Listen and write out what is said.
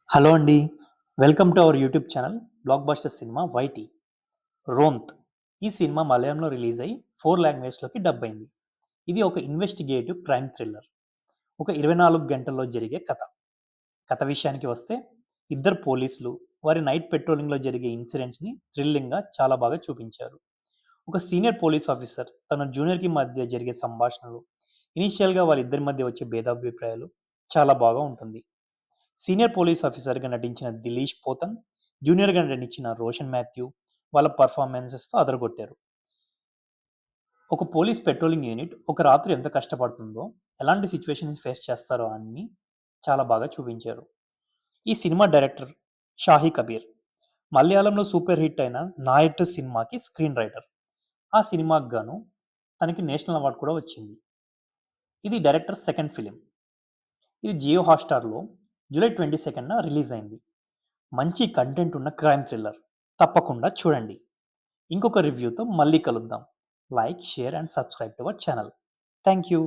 Hello అండి. Welcome to our YouTube channel blockbuster cinema 'వైటీ'. 'రోంత్' ఈ సినిమా మలయాళంలో రిలీజ్ అయ్యి 4 లాంగ్వేజ్‌లోకి డబ్ అయింది. ఇది ఒక ఇన్వెస్టిగేటివ్ క్రైమ్ థ్రిల్లర్. ఒక 24 గంటల్లో జరిగే కథ. కథ విషయానికి వస్తే ఇద్దరు పోలీసులు వారి నైట్ పెట్రోలింగ్‌లో జరిగే ఇన్సిడెంట్స్‌ని థ్రిల్లింగ్‌గా చాలా బాగా చూపించారు. ఒక సీనియర్ పోలీస్ ఆఫీసర్ తన జూనియర్‌కి మధ్య జరిగే సంభాషణలు, ఇనీషియల్‌గా వాళ్ళిద్దరి మధ్య వచ్చే భేదాభిప్రాయాలు చాలా బాగా ఉంటుంది. సీనియర్ పోలీస్ ఆఫీసర్‌గా నటించిన 'దిలీష్ పోతన్', జూనియర్‌గా నటించిన 'రోషన్ మాథ్యూ' వాళ్ళ పెర్ఫార్మన్సెస్‌తో అదరగొట్టారు. ఒక పోలీస్ పెట్రోలింగ్ యూనిట్ ఒక రాత్రి ఎంత కష్టపడుతుందో, ఎలాంటి సిట్యుయేషన్స్ ఫేస్ చేస్తారో అన్నీ చాలా బాగా చూపించారు. ఈ సినిమా డైరెక్టర్ 'షాహీ కబీర్'. మలయాళంలో సూపర్ హిట్ అయిన 'నాయట్' సినిమాకి స్క్రీన్ రైటర్. ఆ సినిమాకి గాను తనకి నేషనల్ అవార్డ్ కూడా వచ్చింది. ఇది డైరెక్టర్ సెకండ్ ఫిల్మ్. ఇది జియో హాట్‌స్టార్‌లో జూలై 22న రిలీజ్ అయింది. మంచి కంటెంట్ ఉన్న క్రైమ్ థ్రిల్లర్. తప్పకుండా చూడండి. ఇంకొక రివ్యూతో మళ్ళీ కలుద్దాం. Like, share and subscribe to our channel. Thank you.